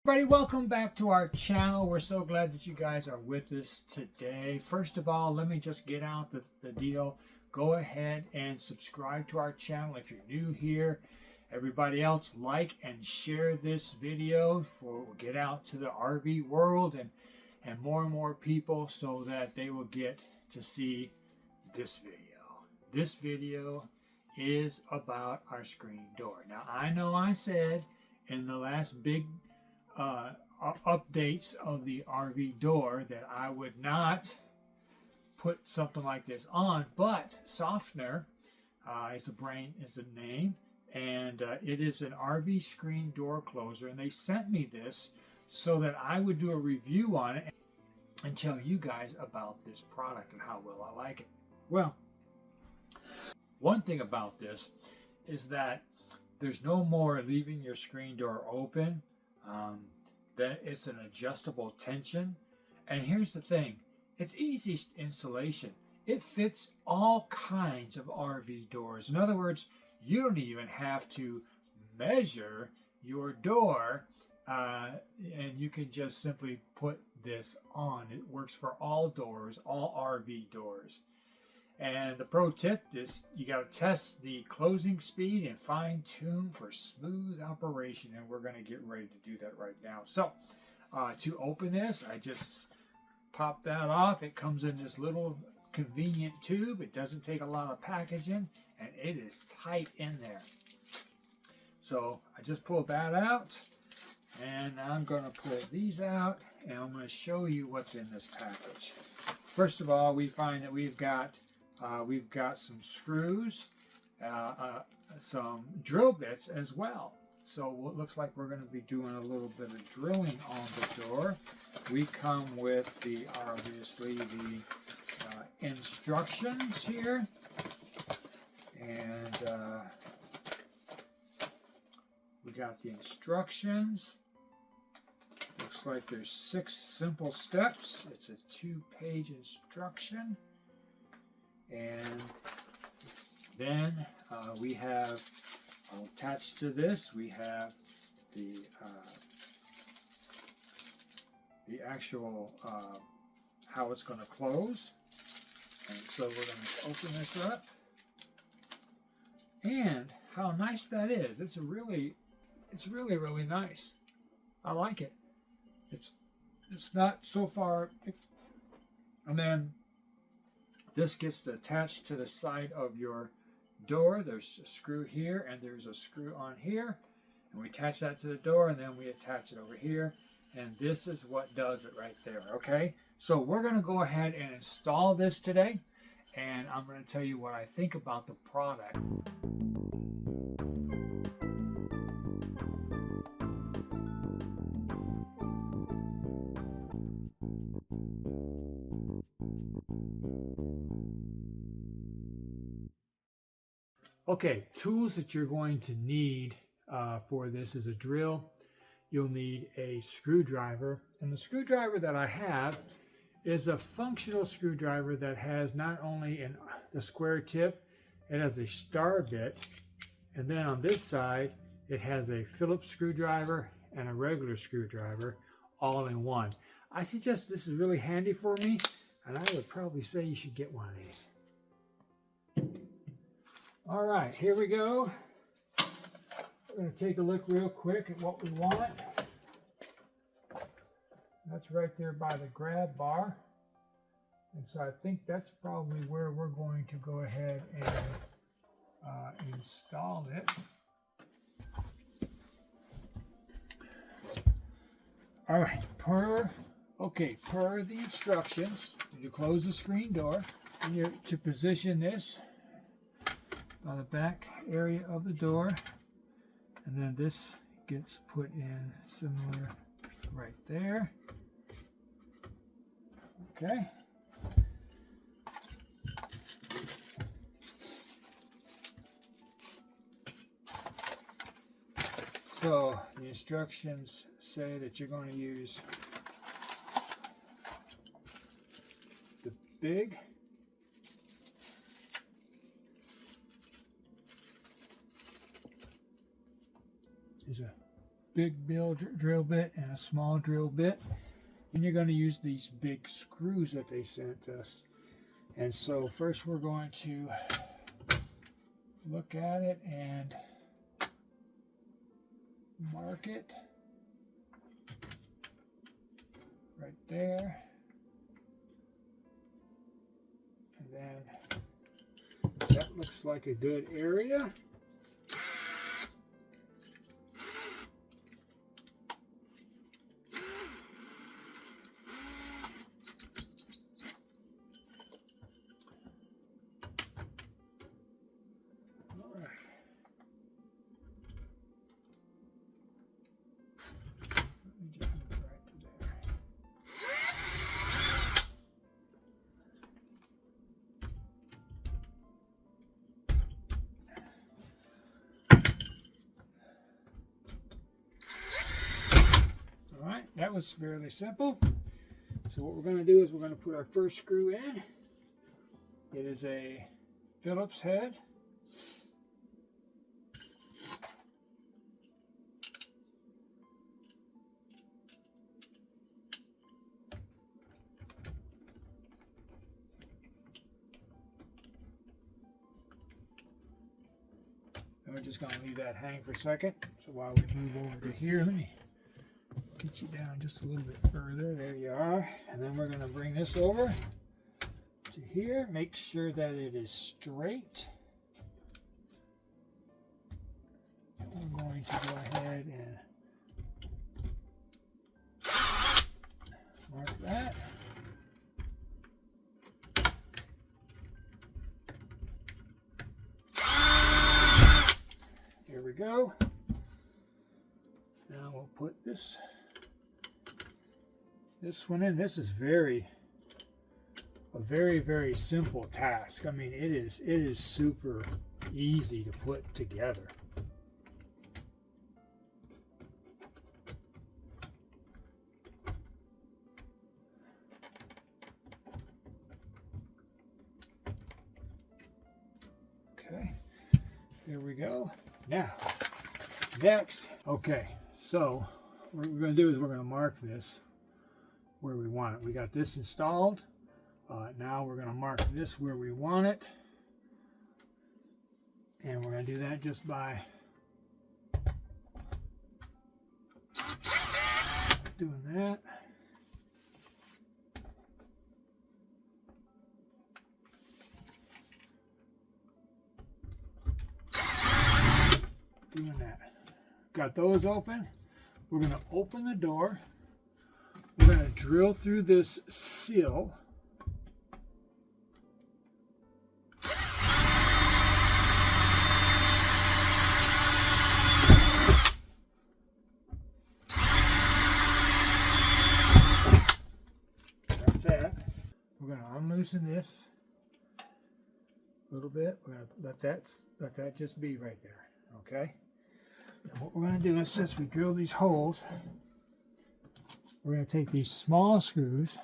Everybody, welcome back to our channel. We're so glad that you guys are with us today. First of all, let me just get out the deal. Go ahead and subscribe to our channel if you're new here. Everybody else, like and share this video for we'll get out to the RV world and more people so that they will get to see this video. This video is about our screen door. Now, I know I said in the last big updates of the RV door that I would not put something like this on, but Safoner is a name, and it is an RV screen door closer, and they sent me this so that I would do a review on it and tell you guys about this product and how well I like it. Well, one thing about this is that there's no more leaving your screen door open. That it's an adjustable tension, and here's the thing, it's easy installation. It fits all kinds of RV doors. In other words, you don't even have to measure your door, and you can just simply put this on. It works for all doors, all RV doors. And the pro tip is you got to test the closing speed and fine tune for smooth operation, and we're going to get ready to do that right now. So to open this, I just pop that off. It comes in this little convenient tube. It doesn't take a lot of packaging, and it is tight in there. So I just pulled that out, and I'm going to pull these out, and I'm going to show you what's in this package. First of all, we find that we've got some screws, some drill bits as well. So it looks like we're going to be doing a little bit of drilling on the door. We come with obviously the instructions here, and we got the instructions. Looks like there's 6 simple steps. It's a 2-page instruction. And then we have attached to this, we have the actual how it's going to close. And so we're going to open this up. And how nice that is. It's really nice. I like it. It's not so far. And then this gets attached to the side of your door. There's a screw here, and there's a screw on here. And we attach that to the door, and then we attach it over here. And this is what does it right there, okay? So we're going to go ahead and install this today, and I'm going to tell you what I think about the product. Okay, tools that you're going to need for this is a drill. You'll need a screwdriver, and the screwdriver that I have is a functional screwdriver that has not only the square tip, it has a star bit, and then on this side it has a Phillips screwdriver and a regular screwdriver all in one. I suggest this is really handy for me, and I would probably say you should get one of these. All right, here we go. We're going to take a look real quick at what we want. That's right there by the grab bar. And so I think that's probably where we're going to go ahead and install it. All right, per the instructions, you close the screen door, and you're to position this on the back area of the door, and then this gets put in similar right there. Okay. So the instructions say that you're going to use the big is a big drill bit and a small drill bit. And you're going to use these big screws that they sent us. And so first we're going to look at it and mark it right there. And then that looks like a good area. That was fairly simple. So what we're going to do is we're going to put our first screw in. It is a Phillips head. And we're just going to leave that hang for a second. So while we move over to here, let me get you down just a little bit further. There you are. And then we're going to bring this over to here. Make sure that it is straight. And we're going to go ahead and mark that. There we go. Now we'll put this one in. This is a very simple task. I mean, it is super easy to put together. Okay, there we go. Now, next, okay, so what we're going to do is we're going to mark this where we want it. We got this installed. Now we're going to mark this where we want it. And we're going to do that just by doing that. Doing that. Got those open. We're going to open the door. We're going to drill through this sill. Got that. We're going to unloosen this a little bit. We're going to let that just be right there. Okay. And what we're going to do is, since we drill these holes, we're going to take these small screws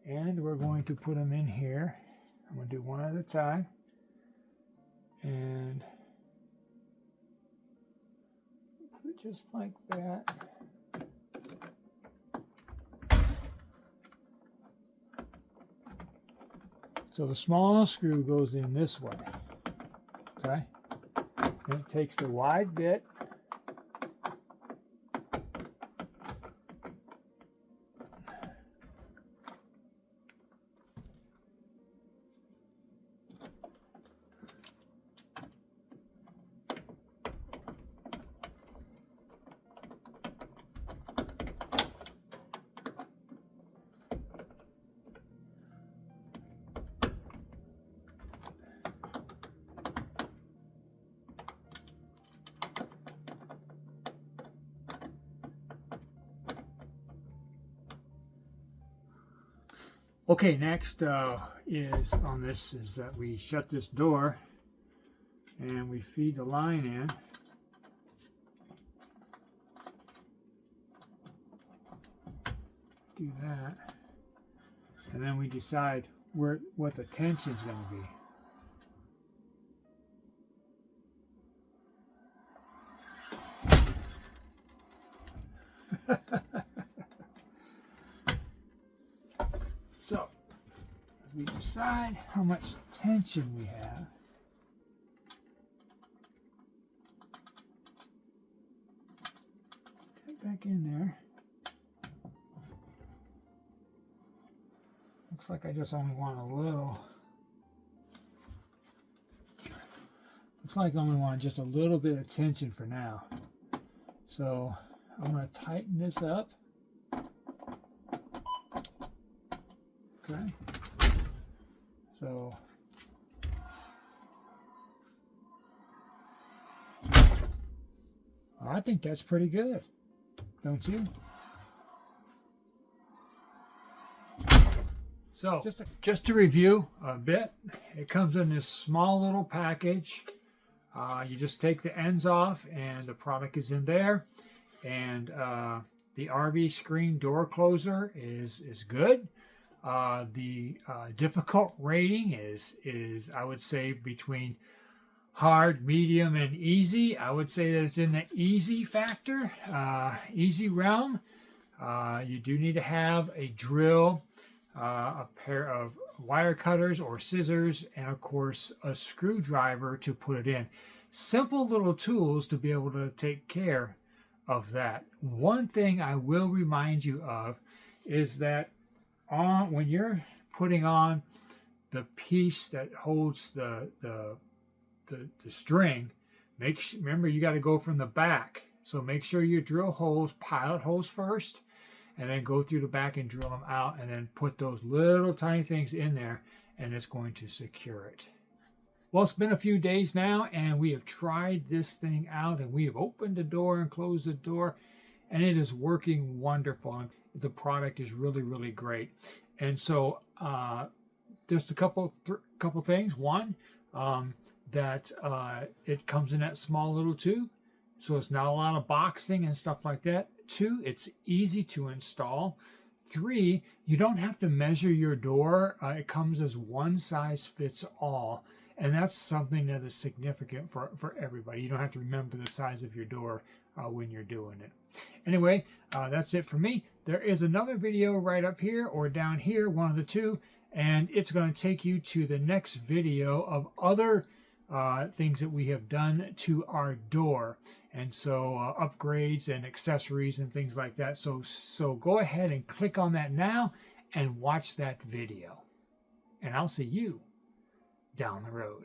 and we're going to put them in here. I'm going to do one at a time. And put it just like that. So the small screw goes in this way. Okay. And it takes the wide bit. Okay, next is on this is that we shut this door and we feed the line in. Do that, and then we decide what the tension is going to be. side how much tension we have. Get back in there. Looks like I just only want a little. Looks like I only want just a little bit of tension for now. So I'm going to tighten this up. Okay. So I think that's pretty good, don't you? So just to review a bit, it comes in this small little package. You just take the ends off and the product is in there. And the RV screen door closer is good. The difficult rating is I would say between hard, medium, and easy. I would say that it's in the easy factor, easy realm. You do need to have a drill, a pair of wire cutters or scissors, and of course a screwdriver to put it in. Simple little tools to be able to take care of that. One thing I will remind you of is that when you're putting on the piece that holds the string, remember you got to go from the back. So make sure you drill holes, pilot holes first, and then go through the back and drill them out, and then put those little tiny things in there, and it's going to secure it. Well, it's been a few days now, and we have tried this thing out, and we have opened the door and closed the door, and it is working wonderful. The product is really, really great. And so just a couple things. One, that it comes in that small little tube, so it's not a lot of boxing and stuff like that. Two, it's easy to install. Three, you don't have to measure your door. It comes as one size fits all. And that's something that is significant for everybody. You don't have to remember the size of your door when you're doing it. Anyway, that's it for me. There is another video right up here or down here, one of the two, and it's going to take you to the next video of other things that we have done to our door. And so upgrades and accessories and things like that. So go ahead and click on that now and watch that video. And I'll see you down the road.